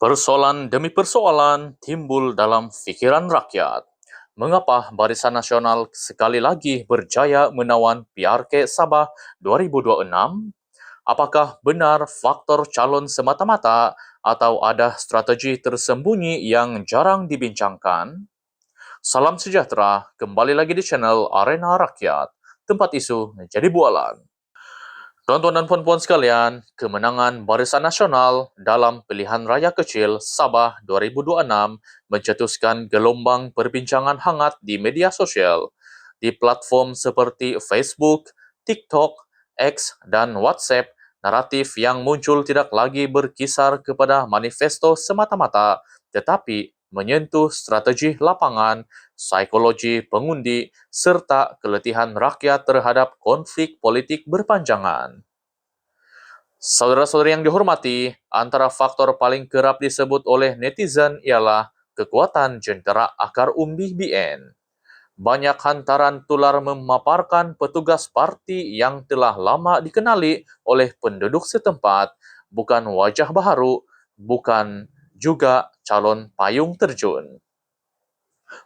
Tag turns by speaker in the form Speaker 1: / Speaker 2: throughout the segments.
Speaker 1: Persoalan demi persoalan timbul dalam fikiran rakyat. Mengapa Barisan Nasional sekali lagi berjaya menawan PRK Sabah 2026? Apakah benar faktor calon semata-mata atau ada strategi tersembunyi yang jarang dibincangkan? Salam sejahtera, kembali lagi di channel Arena Rakyat, tempat isu menjadi bualan. Tuan-tuan dan puan-puan sekalian, kemenangan Barisan Nasional dalam pilihan raya kecil Sabah 2026 mencetuskan gelombang perbincangan hangat di media sosial. Di platform seperti Facebook, TikTok, X, dan WhatsApp, naratif yang muncul tidak lagi berkisar kepada manifesto semata-mata, tetapi menyentuh strategi lapangan, psikologi pengundi, serta keletihan rakyat terhadap konflik politik berpanjangan. Saudara-saudari yang dihormati, antara faktor paling kerap disebut oleh netizen ialah kekuatan jentera akar umbi BN. Banyak hantaran tular memaparkan petugas parti yang telah lama dikenali oleh penduduk setempat, bukan wajah baru, bukan juga calon payung terjun.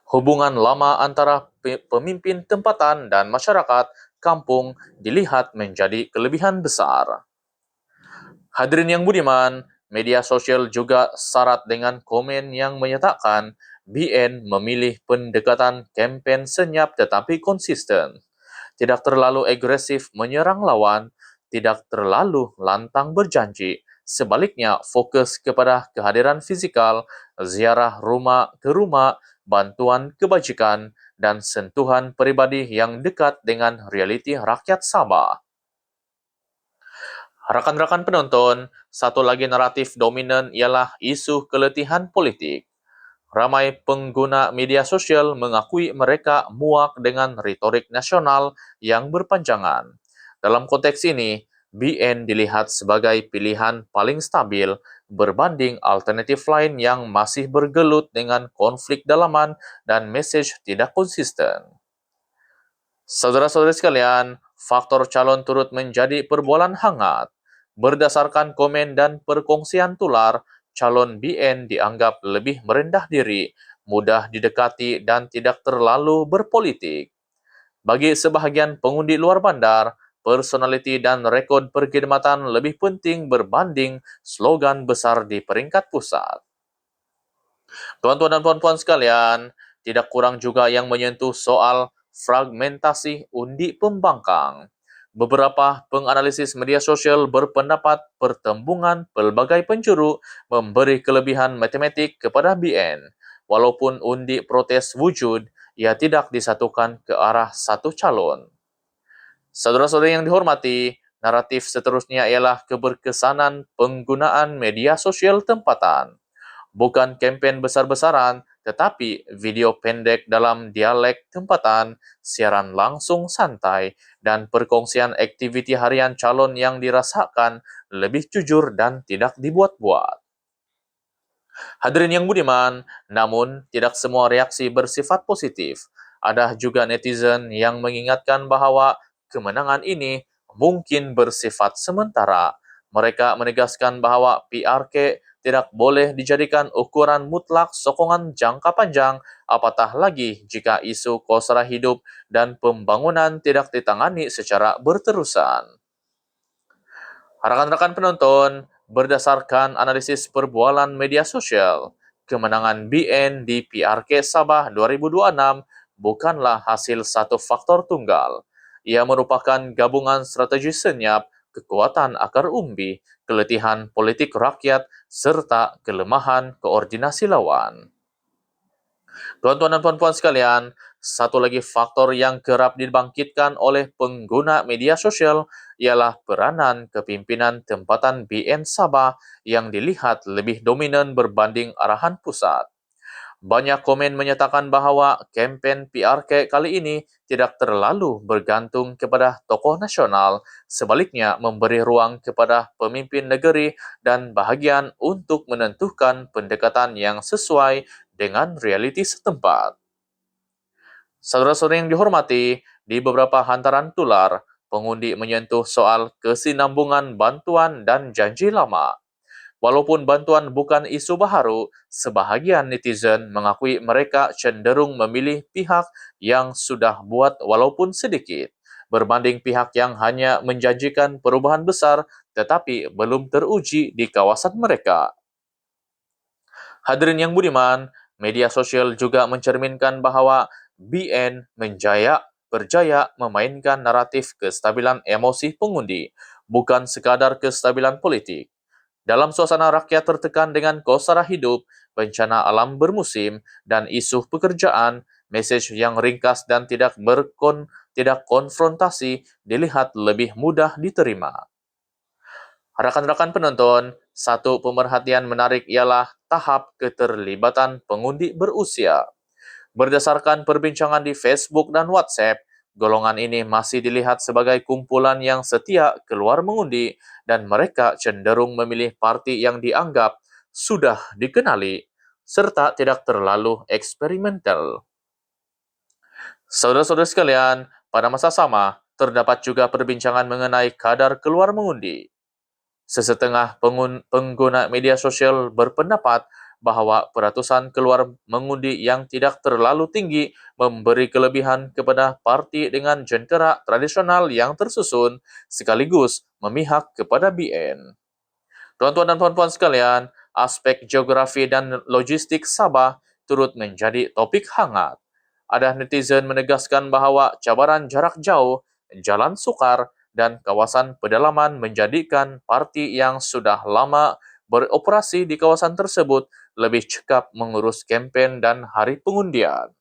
Speaker 1: Hubungan lama antara pemimpin tempatan dan masyarakat kampung dilihat menjadi kelebihan besar. Hadirin yang budiman, media sosial juga syarat dengan komen yang menyatakan BN memilih pendekatan kempen senyap tetapi konsisten. Tidak terlalu agresif menyerang lawan, tidak terlalu lantang berjanji. Sebaliknya, fokus kepada kehadiran fisikal, ziarah rumah ke rumah, bantuan kebajikan, dan sentuhan pribadi yang dekat dengan realiti rakyat Sabah. Rakan-rakan penonton, satu lagi naratif dominan ialah isu keletihan politik. Ramai pengguna media sosial mengakui mereka muak dengan retorik nasional yang berpanjangan. Dalam konteks ini, BN dilihat sebagai pilihan paling stabil berbanding alternatif lain yang masih bergelut dengan konflik dalaman dan mesej tidak konsisten. Saudara-saudari sekalian, faktor calon turut menjadi perbualan hangat. Berdasarkan komen dan perkongsian tular, calon BN dianggap lebih merendah diri, mudah didekati dan tidak terlalu berpolitik. Bagi sebahagian pengundi luar bandar, personaliti dan rekod perkhidmatan lebih penting berbanding slogan besar di peringkat pusat. Tuan-tuan dan puan-puan sekalian, tidak kurang juga yang menyentuh soal fragmentasi undi pembangkang. Beberapa penganalisis media sosial berpendapat pertembungan pelbagai penjuru memberi kelebihan matematik kepada BN. Walaupun undi protes wujud, ia tidak disatukan ke arah satu calon. Saudara-saudara yang dihormati, naratif seterusnya ialah keberkesanan penggunaan media sosial tempatan. Bukan kempen besar-besaran, tetapi video pendek dalam dialek tempatan, siaran langsung santai, dan perkongsian aktiviti harian calon yang dirasakan lebih jujur dan tidak dibuat-buat. Hadirin yang budiman, namun tidak semua reaksi bersifat positif. Ada juga netizen yang mengingatkan bahwa kemenangan ini mungkin bersifat sementara. Mereka menegaskan bahwa PRK tidak boleh dijadikan ukuran mutlak sokongan jangka panjang, apatah lagi jika isu kosra hidup dan pembangunan tidak ditangani secara berterusan. Rekan-rekan penonton, berdasarkan analisis perbualan media sosial, kemenangan BN di PRK Sabah 2026 bukanlah hasil satu faktor tunggal. Ia merupakan gabungan strategi senyap, kekuatan akar umbi, keletihan politik rakyat, serta kelemahan koordinasi lawan. Tuan-tuan dan puan-puan sekalian, satu lagi faktor yang kerap dibangkitkan oleh pengguna media sosial ialah peranan kepimpinan tempatan BN Sabah yang dilihat lebih dominan berbanding arahan pusat. Banyak komen menyatakan bahawa kempen PRK kali ini tidak terlalu bergantung kepada tokoh nasional, sebaliknya memberi ruang kepada pemimpin negeri dan bahagian untuk menentukan pendekatan yang sesuai dengan realiti setempat. Saudara-saudara yang dihormati, di beberapa hantaran tular, pengundi menyentuh soal kesinambungan bantuan dan janji lama. Walaupun bantuan bukan isu baharu, sebahagian netizen mengakui mereka cenderung memilih pihak yang sudah buat walaupun sedikit, berbanding pihak yang hanya menjanjikan perubahan besar tetapi belum teruji di kawasan mereka. Hadirin yang budiman, media sosial juga mencerminkan bahwa BN berjaya memainkan naratif kestabilan emosi pengundi, bukan sekadar kestabilan politik. Dalam suasana rakyat tertekan dengan kosara hidup, bencana alam bermusim, dan isu pekerjaan, mesej yang ringkas dan tidak konfrontasi dilihat lebih mudah diterima. Rekan-rekan penonton, satu pemerhatian menarik ialah tahap keterlibatan pengundi berusia. Berdasarkan perbincangan di Facebook dan WhatsApp, golongan ini masih dilihat sebagai kumpulan yang setia keluar mengundi dan mereka cenderung memilih parti yang dianggap sudah dikenali serta tidak terlalu eksperimental. Saudara-saudara sekalian, pada masa sama, terdapat juga perbincangan mengenai kadar keluar mengundi. Sesetengah pengguna media sosial berpendapat bahwa peratusan keluar mengundi yang tidak terlalu tinggi memberi kelebihan kepada parti dengan jentera tradisional yang tersusun, sekaligus memihak kepada BN. Tuan-tuan dan puan-puan sekalian, aspek geografi dan logistik Sabah turut menjadi topik hangat. Ada netizen menegaskan bahwa cabaran jarak jauh, jalan sukar, dan kawasan pedalaman menjadikan parti yang sudah lama beroperasi di kawasan tersebut lebih cekap mengurus kempen dan hari pengundian.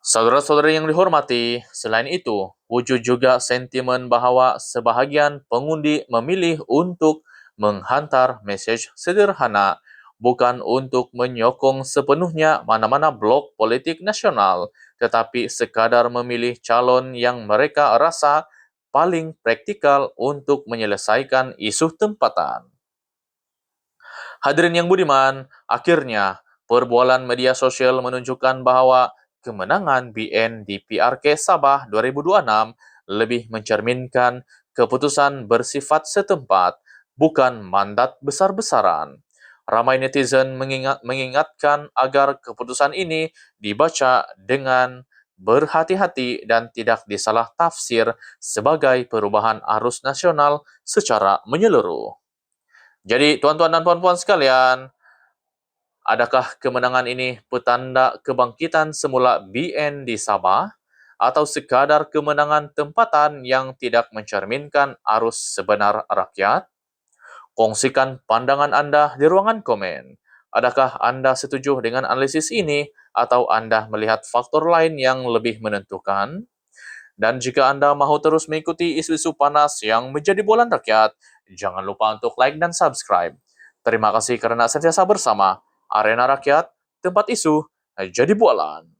Speaker 1: Saudara-saudara yang dihormati, selain itu, wujud juga sentimen bahwa sebahagian pengundi memilih untuk menghantar mesej sederhana, bukan untuk menyokong sepenuhnya mana-mana blok politik nasional, tetapi sekadar memilih calon yang mereka rasa paling praktikal untuk menyelesaikan isu tempatan. Hadirin yang budiman, akhirnya perbualan media sosial menunjukkan bahwa kemenangan BN di PRK Sabah 2026 lebih mencerminkan keputusan bersifat setempat, bukan mandat besar-besaran. Ramai netizen mengingatkan agar keputusan ini dibaca dengan berhati-hati dan tidak disalah tafsir sebagai perubahan arus nasional secara menyeluruh. Jadi, tuan-tuan dan puan-puan sekalian, adakah kemenangan ini petanda kebangkitan semula BN di Sabah atau sekadar kemenangan tempatan yang tidak mencerminkan arus sebenar rakyat? Kongsikan pandangan Anda di ruangan komen. Adakah Anda setuju dengan analisis ini atau Anda melihat faktor lain yang lebih menentukan? Dan jika Anda mahu terus mengikuti isu-isu panas yang menjadi bualan rakyat, jangan lupa untuk like dan subscribe. Terima kasih karena sentiasa bersama Arena Rakyat, tempat isu jadi bualan.